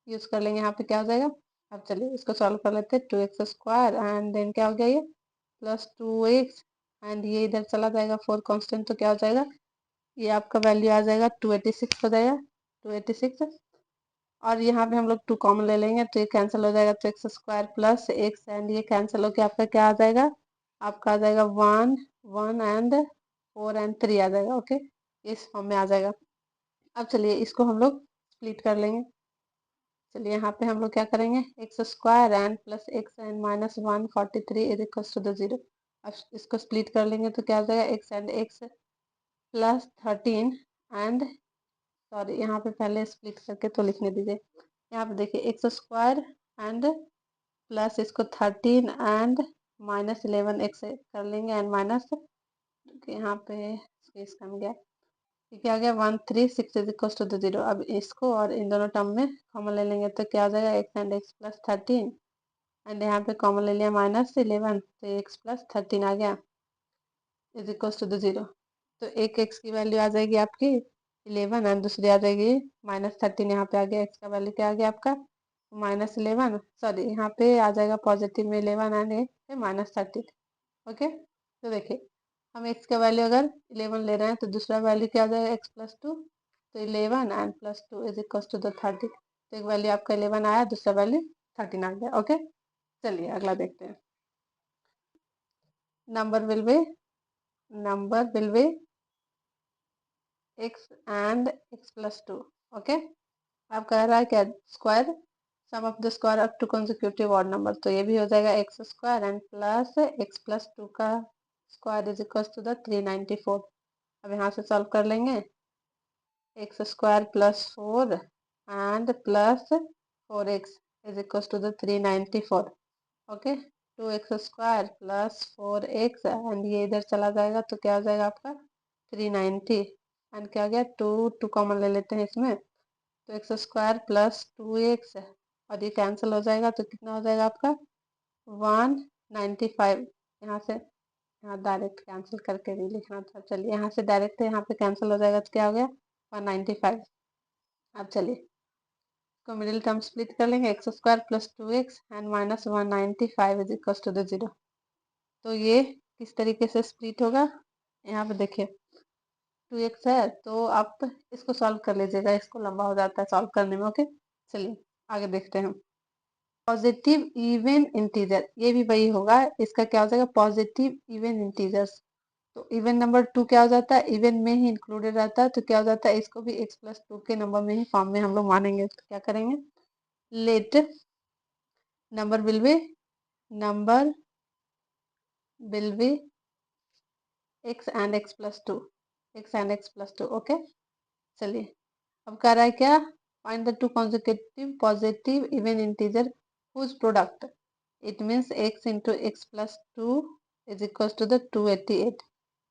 यूज कर लेंगे, यहाँ पे क्या हो जाएगा। अब चलिए इसको सॉल्व कर लेते हैं, 2x स्क्वायर एंड देन क्या हो गया ये प्लस 2x एंड ये इधर चला जाएगा 4 कांस्टेंट, तो क्या हो जाएगा ये आपका वैल्यू आ जाएगा 286 हो जाएगा 286। और यहाँ पे हम लोग 2 कॉमन ले लेंगे तो ये कैंसिल हो जाएगा, तो x square plus x and ये कैंसिल होकर आपका क्या आ जाएगा, आपका आ जाएगा 1 1 एंड 4 एंड 3 आ जाएगा। ओके, इस फॉर्म में आ जाएगा। अब चलिए इसको हम लोग स्प्लिट कर लेंगे, चलिए यहाँ पे हम लोग क्या करेंगे x square and plus x and minus 143 is equal to the 0। अब इसको स्प्लिट कर लेंगे तो क्या हो जाएगा x and X plus 13 and sorry यहाँ पे पहले स्प्लिट करके तो लिखने दीजिए, यहाँ पे देखिए एक्स स्क्वायर एंड प्लस इसको 13 एंड माइनस 11 एक्स कर लेंगे एंड माइनस यहाँ पे स्पेस कम गया, क्या आ गया 136 इज इक्वल टू द 0। अब इसको और इन दोनों टर्म में कॉमन ले लेंगे तो क्या आ जाएगा x and X plus 13 and यहाँ पे कॉमन ले लिया माइनस 11 तो एक्स प्लस 13 आ गया इज इक्वल टू द 0। तो एक x की वैल्यू आ जाएगी आपकी 11 एंड दूसरी आ जाएगी -13। यहाँ पे आ गया x का वैल्यू क्या आ गया आपका -11, सॉरी यहाँ पे आ जाएगा पॉजिटिव में 11 एंड -13। ओके, तो देखिए हम x का वैल्यू अगर 11 ले रहे हैं तो दूसरा वैल्यू क्या आ जाएगा x+2, तो 11 and +2 is equal to the 13। तो एक वैल्यू आपका 11 आया, दूसरा वैल्यू 13 आ गया। ओके, चलिए अगला देखते हैं। Number will be x and x+2। Okay, अब कह रहा है क्या square sum of the square up to consecutive odd number, तो ये भी हो जाएगा x² एंड प्लस x+2 का square is equal to the 394। अब यहाँ से सॉल्व कर लेंगे, x² + 4 and plus 4x is equal to the 394। Okay, 2x² + 4x and ये इधर चला जाएगा तो क्या हो जाएगा आपका 390 एंड क्या आ गया 2 कॉमन ले लेते हैं इसमें, तो x² + 2x और ये कैंसिल हो जाएगा तो कितना हो जाएगा आपका 195। यहाँ से यहाँ डायरेक्ट कैंसिल करके भी लिखना था, चलिए यहाँ से डायरेक्ट यहाँ पे कैंसिल हो जाएगा तो क्या हो गया 195। अब चलिए को मिडिल टर्म स्प्लिट कर लेंगे, x² + 2x and -195 is equal to the 0। तो ये किस तरीके से स्प्लिट होगा, यहाँ पे देखिए 2x है तो आप इसको सॉल्व कर लीजिएगा, इसको लंबा हो जाता है सॉल्व करने में। ओके, चलिए आगे देखते हैं। पॉजिटिव इवन इंटीजर, ये भी वही होगा, इसका क्या हो जाएगा पॉजिटिव इवन इंटीजर्स, तो इवन नंबर 2 क्या हो जाता है इवन में ही इंक्लूडेड रहता है, तो क्या हो जाता है इसको भी x+2 के नंबर में ही फॉर्म में हम लोग मानेंगे। तो क्या करेंगे, let number will be x and x+2, okay. चलिए अब कह रहा है क्या find the two consecutive positive even integer whose product, it means x into x+2 is equal to the 288।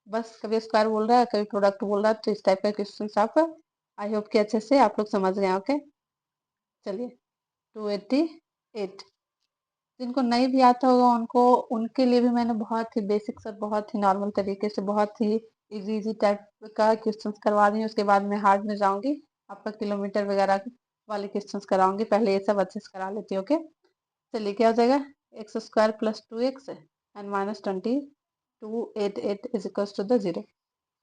बस कभी स्क्वायर बोल रहा है कभी प्रोडक्ट बोल रहा है, तो इस टाइप का क्वेश्चन आप आई होप कि अच्छे से आप लोग समझ गए। ओके, चलिए 288 जिनको नहीं भी आता होगा उनको उनके लिए भी मैंने बहुत ही बेसिक और बहुत ही नॉर्मल तरीके से बहुत ही इजी टाइप का क्वेश्चन करवा रही हूँ, उसके बाद मैं हार्ड में जाऊंगी, आपका किलोमीटर वगैरह वाले क्वेश्चन कराऊंगी, पहले ये सब अच्छे से करा लेती हूँ। ओके, चलिए क्या हो जाएगा x² + 2x and -288 is equal to the 0।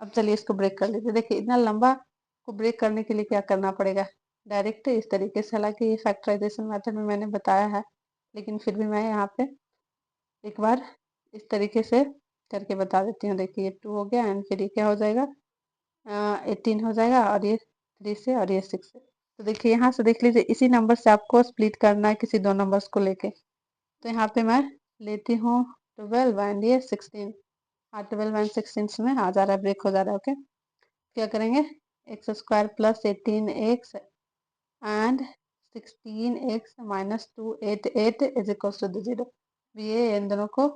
अब चलिए इसको ब्रेक कर लेते, देखिए इतना लंबा को ब्रेक करने के लिए क्या करना पड़ेगा, डायरेक्ट इस तरीके से, हालांकि ये फैक्टराइजेशन मेथड में मैंने बताया है लेकिन फिर भी मैं यहाँ पे एक बार इस तरीके से करके बता देती हूँ। देखिए ये 2 हो गया एंड फिर ये क्या हो जाएगा 18 हो जाएगा, और ये 3 से और ये 6 से। तो देखिए यहाँ से देख लीजिए इसी नंबर से आपको स्प्लिट करना है किसी दो नंबर्स को लेके, तो यहाँ पे मैं लेती हूँ 12 एंड ये 16, हाँ 12 एंड 16 में आ जा रहा है, ब्रेक हो जा रहा है। ओके, क्या करेंगे x² + 18x and 16x -288 is equal to the 0। ये इन दोनों को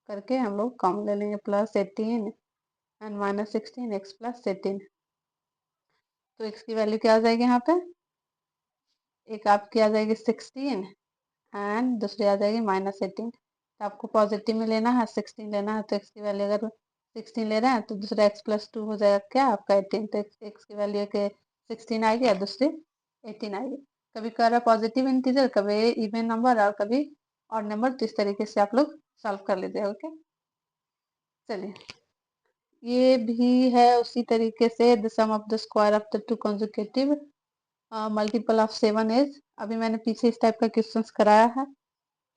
करके हम लोग कॉमन ले लेंगे, +18 एंड -16x + 18, तो x की वैल्यू क्या आ जाएगी यहाँ पे, एक आपकी आ जाएगी 16 एंड दूसरी आ जाएगी -18। तो आपको पॉजिटिव में लेना है 16 लेना है, तो x की वैल्यू अगर 16 ले रहे हैं तो दूसरा x+2 हो जाएगा क्या आपका 18, तो x की वैल्यू के 16 आएगी और दूसरी 18 आएगी। कभी कर रहा पॉजिटिव इंटीजर, कभी इवन नंबर और कभी ऑड नंबर, तो इस तरीके से आप लोग सॉल्व कर लीजिए। ओके, चलिए ये भी है उसी तरीके से, the sum of the square of the two consecutive multiple of 7 is, अभी मैंने पीछे इस टाइप का क्वेश्चन कराया है,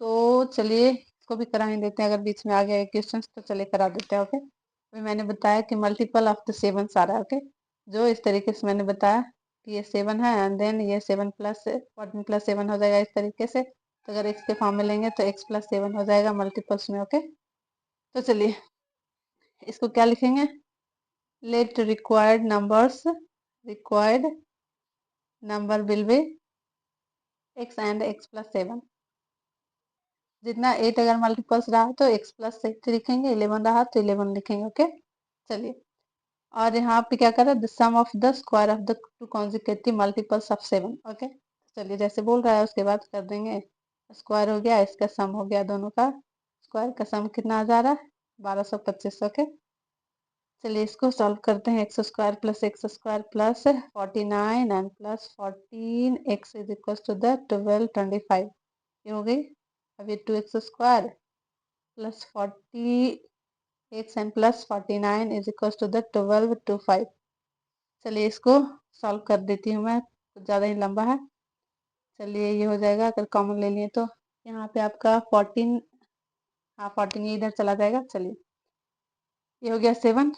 तो चलिए इसको भी करा ही देते हैं, अगर बीच में आ गया क्वेश्चन तो चलिए करा देते हैं। ओके, अभी मैंने बताया कि मल्टीपल ऑफ द 7 सारा, ओके, जो इस तरीके से मैंने बताया कि ये 7 है एंड देन ये 7 + 14 + 7 हो जाएगा इस तरीके से, तो अगर x के फॉर्म में लेंगे तो x + 7 हो जाएगा मल्टीपल्स में। ओके, तो चलिए इसको क्या लिखेंगे, late required number will be x and x+7, जितना 8 अगर मल्टीपल्स रहा तो x + 8 लिखेंगे, 11 रहा तो 11 लिखेंगे। ओके, चलिए और यहाँ पे क्या कर रहा है the sum of the square of the two consecutive multiples of 7। Okay, चलिए जैसे बोल रहा है उसके बाद कर देंगे, स्क्वायर हो गया इसका सम हो गया, दोनों का स्क्वायर का सम कितना आ जा रहा है 1225। ओके, चलिए इसको सॉल्व करते हैं। X square plus 49 and plus 14 x is equal to the 12 25 ये हो गई। अब ये 2x square plus 40 x and plus 49 is equal to the 12 25। चलिए इसको सॉल्व कर देती हूँ मैं, कुछ ज़्यादा ही लंबा है। चलिए ये हो जाएगा, अगर कॉमन ले लिए तो यहाँ पे आपका 14, हाँ 14 ये इधर चला जाएगा। चलिए ये हो गया 7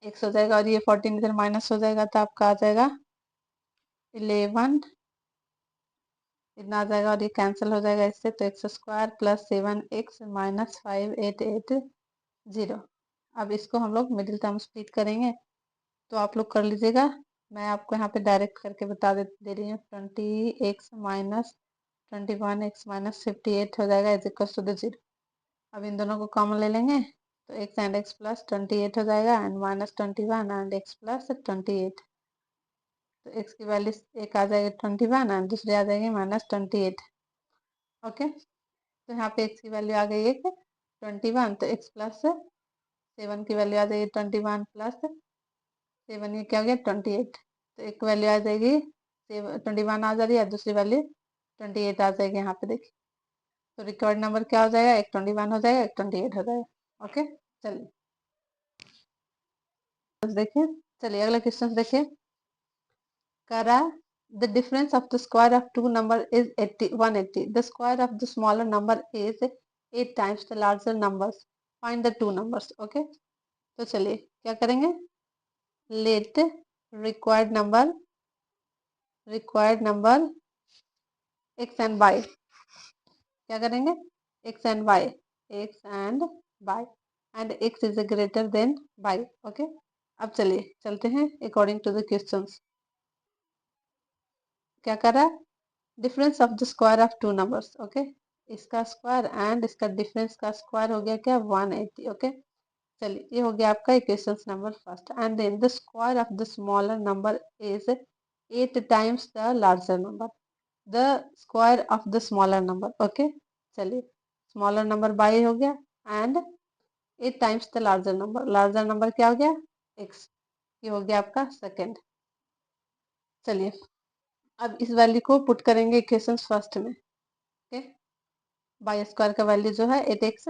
एक्स हो जाएगा, और ये 14 इधर माइनस हो जाएगा तो आपका आ जाएगा 11 इतना आ जाएगा, और ये कैंसिल हो जाएगा इससे, तो x square plus 7x minus 5880। अब इसको हम लोग मिडिल टर्म स्प्लिट करेंगे, तो आप लोग कर लीजिएगा। मैं आपको यहाँ पे डायरेक्ट करके बता दे रही हूँ। 20x माइनस 21x माइनस 58 हो जाएगा इज इक्वल टू द 0। अब इन दोनों को कॉमन ले लेंगे, तो x एंड x प्लस 28 हो जाएगा, and minus 21 and x plus 28। तो x की वैल्यू एक आ जाएगी 21 एंड दूसरी आ जाएगी माइनस 28। ओके, तो यहाँ पे x की वैल्यू आ गई एक 21, तो x प्लस 7 की वैल्यू आ जाएगी 21 प्लस 7, ये क्या हो गया 28। तो एक वैल्यू आ जाएगी 21 आ जा रही है, दूसरी वैल्यू 28 आ जाएगी यहाँ पे देखिए। तो रिकवर्ड नंबर क्या हो जाएगा, एक 21 हो जाएगा, एक 28 हो जाएगा। ओके चलिए देखिए, चलिए अगला क्वेश्चन देखिए। करा the difference of the square of two number is 180. The square of the smaller number is 8 times the larger numbers. Find the two numbers. Okay, तो चलिए क्या करेंगे, let required number x and y, क्या करेंगे x and y, and x is greater than y. Okay, अब चलिए चलते हैं अकॉर्डिंग टू द क्वेश्चंस। क्या कर रहा है, difference of the square of two numbers. Okay, इसका स्क्वायर एंड इसका डिफरेंस का स्क्वायर हो गया क्या 180। ओके, चलिए ये हो गया आपका equation number first. And then the square of the smaller number is 8 times the larger number. The square of the smaller number. Okay, चलिए स्मॉलर नंबर बाई हो गया, and 8 times the larger number क्या हो गया x। ये हो गया आपका सेकेंड। चलिए अब इस वैल्यू को पुट करेंगे इक्वेशन फर्स्ट में। ओके, बाई स्क्वायर का वैल्यू जो है 8x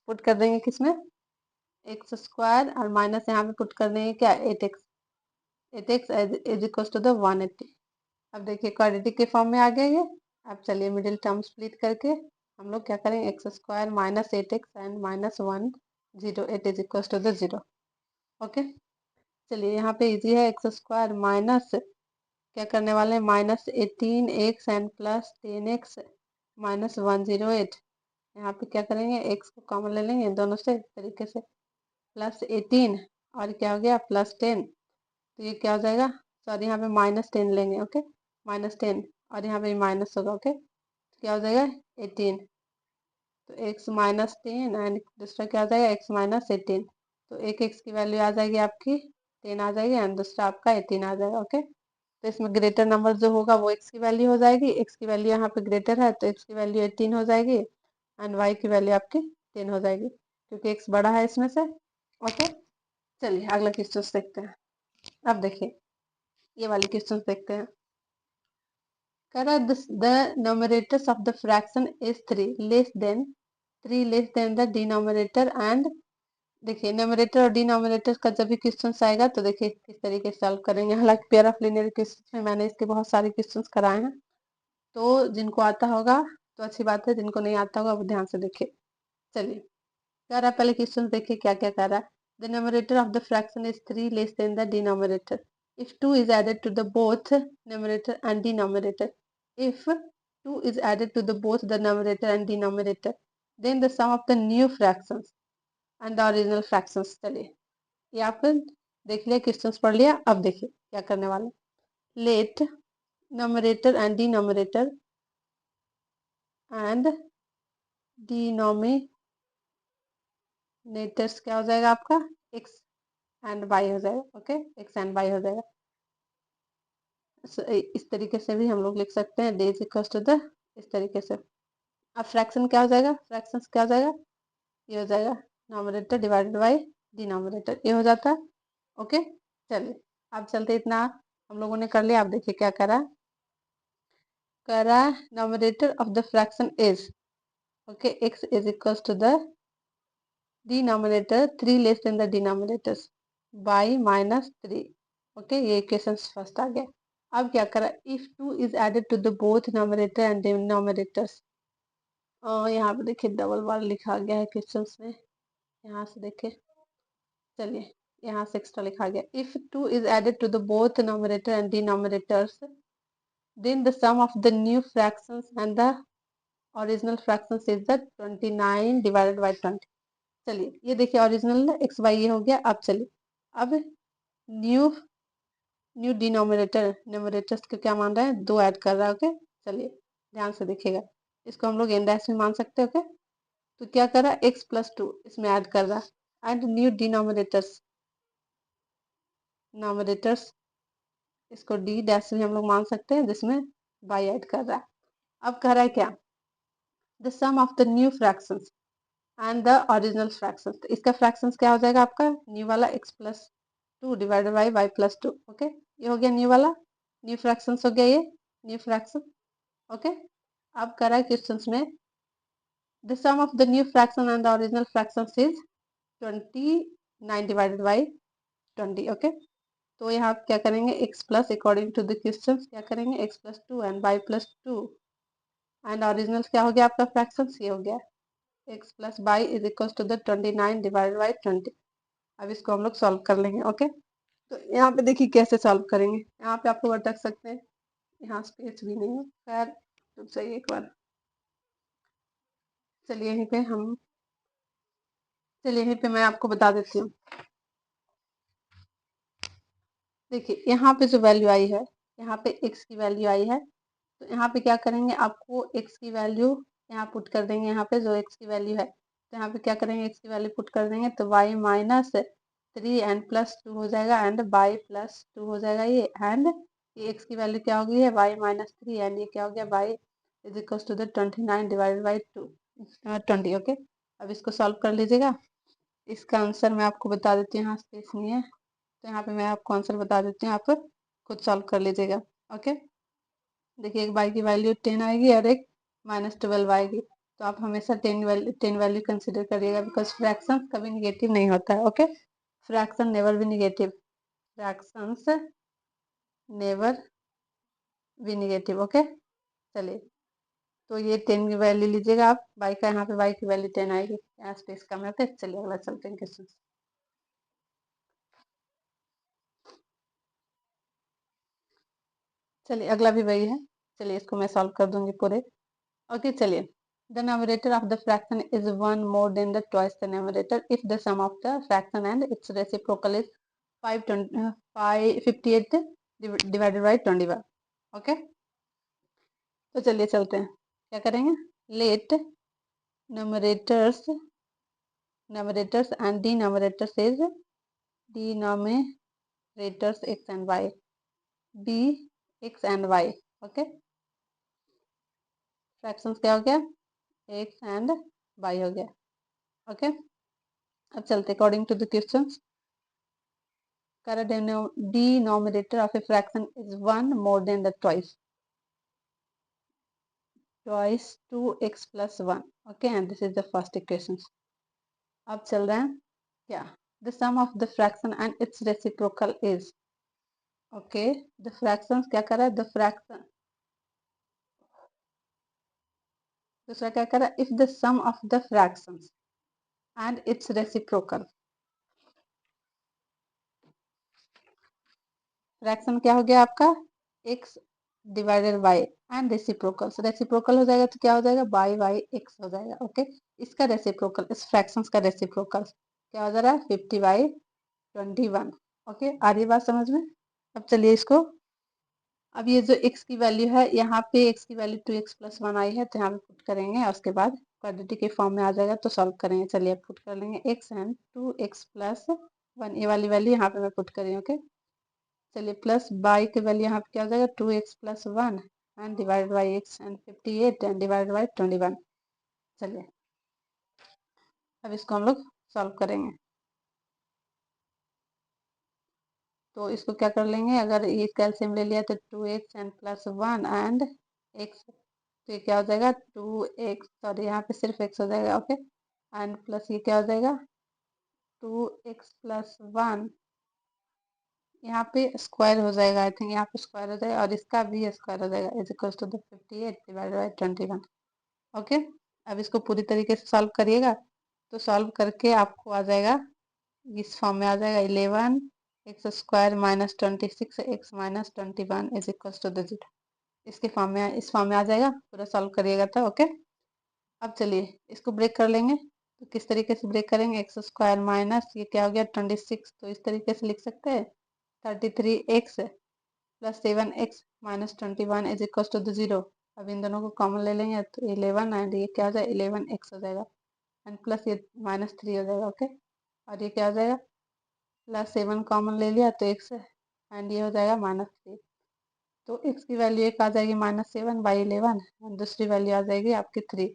पुट कर देंगे किसमें, एक्स स्क्वायर, और माइनस यहाँ पे पुट कर देंगे क्या 8x is equal to the 180। अब देखिए क्वाड्रेटिक के फॉर्म में आ गया ये। अब चलिए मिडिल टर्म स्प्लिट करके हम लोग क्या करेंगे, x square minus 8x and minus 108 is equal to the 0। Okay, चलिए यहाँ पे इजी है, एक्स स्क्वायर माइनस क्या करने वाले हैं, minus 18x and plus 10x minus 108। यहाँ पे क्या करेंगे, x को कॉमन ले लेंगे दोनों से तरीके से, प्लस 18 और क्या हो गया प्लस 10। तो ये क्या हो जाएगा, सॉरी यहाँ पे माइनस 10 लेंगे। ओके, माइनस 10 और यहाँ पे माइनस होगा। ओके, तो क्या हो जाएगा 18, तो x माइनस 10 एंड दूसरा क्या हो जाएगा x माइनस 18। तो एक x की वैल्यू आ जाएगी आपकी 10 आ जाएगी, एंड दूसरा आपका 18 आ जाएगा। ओके, तो इसमें ग्रेटर नंबर जो होगा वो x की वैल्यू हो जाएगी, x की वैल्यू यहाँ पे ग्रेटर है तो x की वैल्यू 18 हो जाएगी, एंड y की वैल्यू आपकी 10 हो जाएगी, क्योंकि x बड़ा है इसमें से। ओके, चलिए अगला क्वेश्चन देखते हैं। अब देखिए ये वाली क्वेश्चन देखते हैं। कह रहा है the numerators of the fraction is 3 less than the denominator and देखिए न्यूमरेटर और डिनोमिनेटर का जब भी क्वेश्चन आएगा तो देखिए किस तरीके से सॉल्व करेंगे। हालांकि पेयर ऑफ लीनियर क्वेश्चन में मैंने इसके बहुत सारे क्वेश्चन कराए हैं, तो जिनको आता होगा तो अच्छी बात है, जिनको नहीं आता होगा वो ध्यान से देखिए। चलिए कह रहा है पहले क्वेश्चन देखिए क्या क्या कह रहा है। The numerator of the fraction is 3 less than the denominator if 2 is added to the both numerator and denominator. If 2 is added to the both the numerator and denominator, then the sum of the new fractions and the original fractions। चलिए ये आप देख लिया, question पढ़ लिया। अब देखिए क्या करने वाले, let numerator and denominator and denominators क्या हो जाएगा आपका x एंड y हो जाएगा। ओके, x एंड y हो जाएगा। इस तरीके से भी हम लोग लिख सकते हैं, d is equal to the, इस तरीके से। अब फ्रैक्शन क्या हो जाएगा, फ्रैक्शन क्या हो जाएगा, ये हो जाएगा नोमरेटर डिवाइडेड बाई डिनोमिनेटर, ये हो जाता है। ओके, चलिए अब चलते, इतना हम लोगों ने कर लिया। आप देखिए क्या करा, numerator of the fraction is, okay, x is equals to the denominator 3 less than the denominators by -3। Okay, ये इक्वेशन फर्स्ट आ गया। अब क्या करा, if 2 is added to the both numerator and denominators, यहाँ पे देखिए डबल बार लिखा गया है क्वेश्चन में, यहाँ से देखिए, चलिए यहाँ से एक्स्ट्रा लिखा गया, if 2 is added to the both numerator and denominators, then the sum of the new fractions and the original fractions is the 29 divided by 20। चलिए ये देखिए ओरिजिनल एक्स वाई ये हो गया। अब चलिए, अब न्यू न्यू डिनोमिनेटर, न्यूमरेटर्स को क्या मान रहा है, 2 ऐड कर रहा है। ओके, चलिए ध्यान से देखिएगा, इसको हम लोग एन डैश में मान सकते हैं। ओके, तो क्या कर रहा है, x प्लस 2 इसमें ऐड कर रहा है, एंड न्यू डिनोमिनेटर्स, नोमिनेटर्स इसको डी डैश में हम लोग मान सकते हैं, जिसमें बाई ऐड कर रहा है। अब कह रहा है क्या, the sum of the new fractions and the original fractions, तो इसका फ्रैक्शंस क्या हो जाएगा आपका, न्यू वाला x plus 2 divided by y plus 2। Okay, ये हो गया न्यू वाला, न्यू फ्रैक्शंस हो गया ये न्यू फ्रैक्शन। ओके, अब कह रहा है क्वेश्चन में, the sum of the new fraction and the original fractions is 29 divided by 20। Okay, तो यहाँ आप क्या करेंगे, x plus according to the question क्या करेंगे, x plus 2 and y plus 2, and original क्या हो गया आपका फ्रैक्शन, ये हो गया x plus y is equal to the 29 divided by 20। अब इसको हम लोग सॉल्व कर लेंगे। ओके, तो यहाँ पे देखिए कैसे सॉल्व करेंगे, यहाँ पे आपको अटक सकते हैं, यहाँ स्पेस भी नहीं है, खैर तो सही एक बार, चलिए यहीं पे हम, चलिए यहीं पे मैं आपको बता देती हूँ। देखिए यहाँ पे जो वैल्यू आई है, यहाँ पे x की वैल्यू आई है, तो यहाँ पे क्या करेंगे, आपको x की वैल्यू यहाँ पुट कर देंगे, यहाँ पे जो x की वैल्यू है, तो यहाँ पे क्या करेंगे, x की वैल्यू पुट कर देंगे, तो y माइनस 3 एंड प्लस 2 हो जाएगा, एंड y प्लस 2 हो जाएगा ये, एंड ये x की वैल्यू क्या हो गई है, y माइनस 3, एंड ये क्या हो गया, y is equal to the 29 divided by 20। Okay, अब इसको सॉल्व कर लीजिएगा। इसका आंसर मैं आपको बता देती हूँ, यहाँ स्पेस नहीं है, तो यहाँ पे मैं आपको आंसर बता देती हूँ, आप खुद सॉल्व कर लीजिएगा। ओके, देखिए एक y की वैल्यू 10 आएगी और एक -12 आएगी, तो आप हमेशा 10 वैल्यू कंसिडर करिएगा, बिकॉज फ्रैक्शंस कभी निगेटिव नहीं होता है। Okay, fraction never be negative, fractions never be negative. Okay, चलिए तो ये 10 की वैल्यू लीजिएगा आप, y का, यहाँ पे y की वैल्यू 10 आएगी, यहाँ स्पेस कम है। फिर चलिए अगला चलते हैं क्वेश्चन। चलिए अगला भी वही है, चलिए इसको मैं सॉल्व कर दूंगी पूरे। ओके, चलिए, the numerator of the fraction is 1 more than the twice the numerator if the sum of the fraction and its reciprocal is 58 divided by 21। Okay, तो चलिए चलते हैं, क्या करेंगे, late numerators and denominators is denominators x and y b x and y। Okay, fractions क्या हो गया, x and y हो गया। ओके, अब चलते according to the questions, denominator of a fraction is 1 more than the twice 2x plus 1। okay, and this is the first equation। अब चल रहे हैं क्या, the sum of the fraction and its reciprocal is, okay, the fractions क्या कर रहा है, the fraction, दूसरा क्या कर रहा है, if the sum of the fractions and its reciprocal, fraction क्या हो गया आपका, x divided by, and reciprocal, reciprocal हो जाएगा तो क्या हो जाएगा, बाई x हो जाएगा। ओके, इसका रेसिप्रोकल, इस फ्रैक्शंस का रेसिप्रोकल क्या हो जा रहा है, 50/21। ओके, आ रही बात समझ में। अब चलिए इसको, अब ये जो x की वैल्यू है, यहाँ पे x की वैल्यू 2x प्लस 1 आई है, तो यहाँ पे पुट करेंगे और उसके बाद क्वाड्रेटिक के फॉर्म में आ जाएगा तो सॉल्व करेंगे। चलिए पुट कर लेंगे x एंड 2x प्लस 1, ये वाली वैल्यू यहाँ पे मैं पुट कर रही हूँ। ओके, चलिए प्लस बाई की वैल्यू यहाँ पे क्या हो जाएगा, 2x plus 1 and divide by x and 58 and divide by 21। चलिए अब इसको हम लोग सॉल्व करेंगे। तो इसको क्या कर लेंगे, अगर ये कैल्शियम ले लिया तो 2x and plus 1 and x, तो ये क्या हो जाएगा 2x, सॉरी यहाँ पे सिर्फ x हो जाएगा, ओके, एंड प्लस ये क्या हो जाएगा 2x प्लस 1, यहाँ पे स्क्वायर हो जाएगा, आई थिंक यहाँ पे स्क्वायर हो जाएगा और इसका भी स्क्वायर हो जाएगा, is equal to the 58 divided by 21, okay. अब इसको पूरी तरीके से सॉल्व करिएगा, तो सॉल्व करके आपको आ जाएगा, इस फॉर्म में आ जाएगा 11 x square minus 26 x minus 21 is equal to the 0, इसके फॉर्म में, इस फॉर्म में आ जाएगा, पूरा सॉल्व करिएगा तो ओके। अब चलिए इसको ब्रेक कर लेंगे, तो किस तरीके से ब्रेक करेंगे, एक्स स्क्वायर माइनस ये क्या हो गया 26, तो इस तरीके से लिख सकते हैं 33x plus 7x minus 21 is equal to the 0। अब इन दोनों को कॉमन ले लेंगे तो 11 एंड ये क्या हो जाएगा 11x हो जाएगा, एंड प्लस ये माइनस 3 हो जाएगा, ओके, और ये क्या हो जाएगा प्लस 7 कॉमन ले लिया तो x एंड ये हो जाएगा माइनस 3, तो x की वैल्यू एक आ जाएगी -7/11 एंड दूसरी वैल्यू आ जाएगी आपकी 3,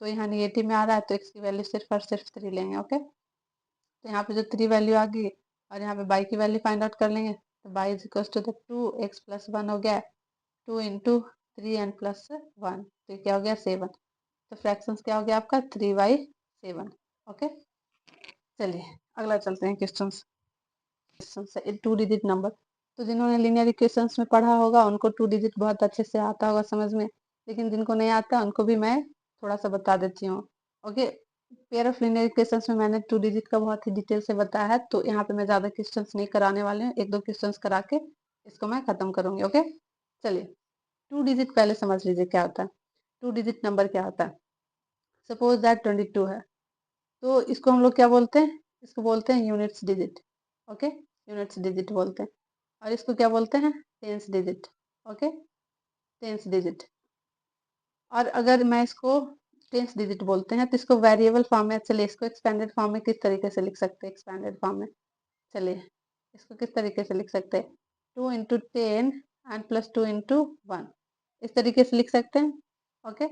तो यहाँ नेगेटिव में आ रहा है तो x की वैल्यू सिर्फ और सिर्फ 3 लेंगे, ओके। तो यहाँ पे जो 3 वैल्यू आ गई और यहाँ पे y की वैल्यू फाइंड आउट कर लेंगे, तो y is equal to the 2x plus 1 हो गया 2 इंटू 3 एंड प्लस 1, तो ये क्या हो गया 7, तो फ्रैक्शंस क्या हो गया आपका 3/7, ओके। चलिए अगला चलते हैं क्वेश्चन से, 2 डिजिट नंबर, तो जिन्होंने लीनियर इक्वेशंस में पढ़ा होगा उनको 2 डिजिट बहुत अच्छे से आता होगा समझ में, लेकिन जिनको नहीं आता उनको भी मैं थोड़ा सा बता देती हूँ, okay. Pair of linear equations में मैंने 2 डिजिट का बहुत ही डिटेल से बताया है, तो यहाँ पे मैं ज़्यादा क्वेश्चंस नहीं कराने वाले हूँ, 1-2 क्वेश्चंस करा के इसको मैं खत्म करूंगी, ओके। चलिए 2 डिजिट पहले समझ लीजिए क्या होता है, 2 डिजिट नंबर क्या होता है। सपोज दैट 22 है, तो इसको हम लोग क्या बोलते हैं, इसको बोलते हैं units digit, okay, units digit बोलते हैं, और इसको क्या बोलते हैं tens digit, okay, tens digit. और अगर मैं इसको टेंस डिजिट बोलते हैं तो इसको वेरिएबल फॉर्म में, चलिए इसको एक्सपेंडेड फॉर्म में किस तरीके से लिख सकते हैं, एक्सपेंडेड फॉर्म में चलिए इसको किस तरीके से लिख सकते हैं 2 इंटू 10 एंड प्लस 2 इंटू 1, इस तरीके से लिख सकते हैं, ओके।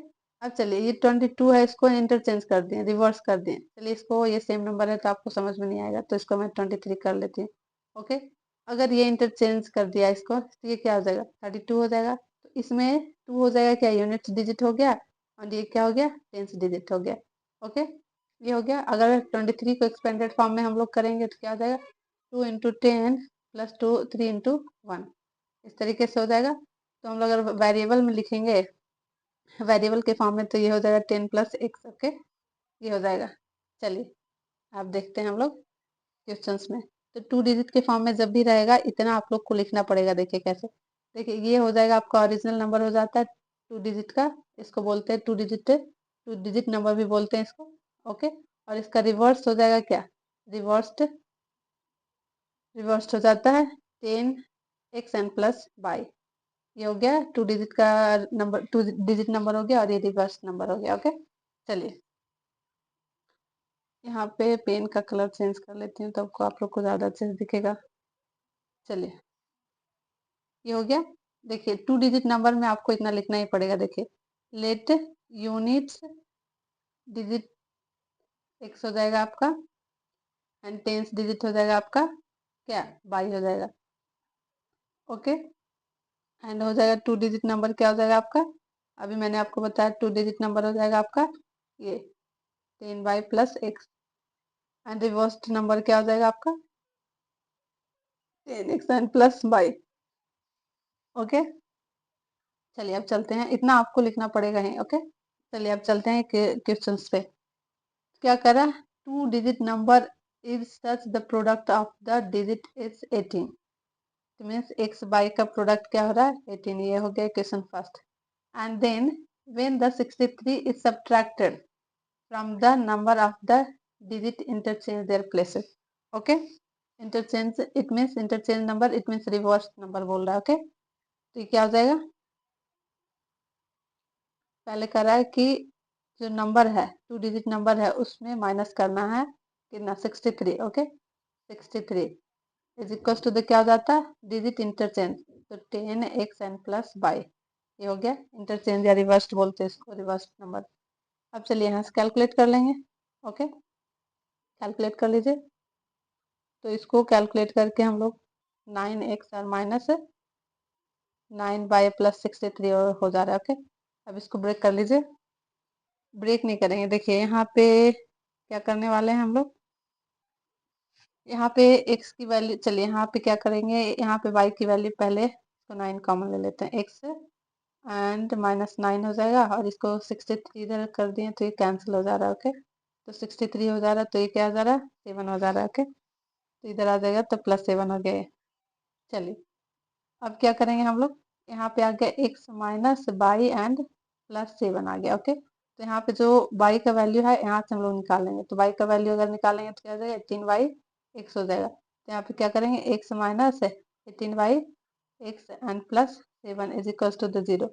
अब चलिए ये 22 है, इसको इंटरचेंज कर दिए, रिवर्स कर दिए, चलिए इसको, ये सेम नंबर है तो आपको समझ में नहीं आएगा तो इसको मैं 23 कर लेती हूँ, ओके। अगर ये इंटरचेंज कर दिया इसको तो ये क्या हो जाएगा 32 हो जाएगा, तो इसमें 2 हो जाएगा क्या यूनिट्स डिजिट हो गया, और ये क्या हो गया टेंस डिजिट हो गया, ओके, ये हो गया। अगर 23 को एक्सपेंडेड फॉर्म में हम लोग करेंगे तो क्या हो जाएगा 2 इंटू 10 प्लस 2 3 इंटू 1, इस तरीके से हो जाएगा। तो हम लोग अगर वेरिएबल में लिखेंगे, वेरिएबल के फॉर्म में, तो ये हो जाएगा 10 प्लस x, ओके, ये हो जाएगा। चलिए आप देखते हैं हम लोग क्वेश्चंस में, तो 2 डिजिट के फॉर्म में जब भी रहेगा इतना आप लोग को लिखना पड़ेगा, देखिए कैसे, देखिए ये हो जाएगा आपका ओरिजिनल नंबर हो जाता है 2 डिजिट का, इसको बोलते हैं 2 डिजिट नंबर भी बोलते हैं इसको, ओके। और इसका रिवर्स हो जाएगा क्या, रिवर्स्ड रिवर्स्ड हो जाता है 10x एन प्लस y, ये हो गया 2 डिजिट का नंबर, 2 डिजिट नंबर हो गया और ये रिवर्स नंबर हो गया, ओके। चलिए यहाँ पे पेन का कलर चेंज कर लेती हूँ, तब को आप लोग को ज़्यादा अच्छे से दिखेगा। चलिए ये हो गया, देखिए 2 डिजिट नंबर में आपको इतना लिखना ही पड़ेगा, देखिए लेट यूनिट्स डिजिट x हो जाएगा आपका, एंड टेंस डिजिट हो जाएगा आपका क्या y हो जाएगा, ओके, एंड हो जाएगा 2 डिजिट नंबर क्या हो जाएगा आपका, अभी मैंने आपको बताया 2 डिजिट नंबर हो जाएगा आपका ये 10y plus x, and reverse number क्या हो जाएगा आपका 10x and plus y, okay. चलिए अब चलते हैं, इतना आपको लिखना पड़ेगा ही, ओके। चलिए अब चलते हैं क्वेश्चन पे, क्या करा 2 digit number is such the product of the digit is 18, means x y का प्रोडक्ट क्या हो रहा है 18, ये हो गया question first. And then when the 63 is subtracted from the number of the digit interchange their places, okay, interchange it means interchange number, it means reverse number बोल रहा है, ओके। तो ये क्या हो जाएगा, पहले कर रहा है कि जो नंबर है 2 डिजिट नंबर है उसमें माइनस करना है कितना 63, okay, 63 is equal to the क्या हो जाता है डिजिट इंटरचेंज, तो 10x एन प्लस y, ये हो गया इंटरचेंज या रिवर्स बोलते हैं इसको, रिवर्स नंबर। अब चलिए यहाँ से कैलकुलेट कर लेंगे, ओके, कैलकुलेट कर लीजिए, तो इसको कैलकुलेट करके हम लोग 9x और माइनस 9y प्लस 63 हो जा रहा है। ओके, अब इसको ब्रेक कर लीजिए। ब्रेक नहीं करेंगे, देखिए यहाँ पे क्या करने वाले हैं हम लोग। यहाँ पे x की वैल्यू, चलिए यहाँ पे क्या करेंगे, यहाँ पे y की वैल्यू पहले तो 9 कॉमन ले लेते हैं, x एंड माइनस 9 हो जाएगा, और इसको 63 इधर कर दिए तो ये कैंसिल हो जा रहा है। ओके, तो 63 हो जा रहा है, तो ये क्या हो जा रहा है, 7 हो जा रहा है। ओके, तो इधर आ जाएगा तो +7 हो गया। चलिए अब क्या करेंगे हम लोग, यहाँ पे आ गया x माइनस बाई एंड +7 आ गया। ओके, तो यहाँ पे जो y का वैल्यू है यहाँ से हम लोग निकालेंगे, तो y का वैल्यू अगर निकालेंगे तो क्या हो जाएगा, 18y x हो जाएगा। तो यहाँ पे क्या करेंगे, x minus 18y x and +7 is equal to the 0।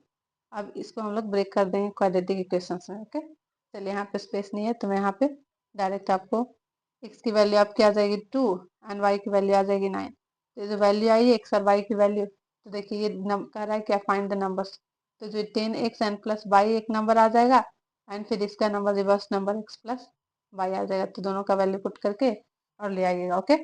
अब इसको हम लोग ब्रेक कर देंगे क्वाड्रेटिक इक्वेशन में। ओके, चलिए यहाँ पे स्पेस नहीं है तो मैं यहाँ पे डायरेक्ट आपको x की वैल्यू आपकी आ जाएगी 2 एंड y की वैल्यू आ जाएगी 9। तो जो वैल्यू आई है x और y की वैल्यू, तो देखिए ये कह रहा है क्या, फाइंड द नंबर्स। तो जो 10x एंड प्लस y एक नंबर आ जाएगा, एंड फिर इसका number reverse number x plus y आ जाएगा, तो दोनों का वैल्यू पुट करके और ले आइएगा। ओके,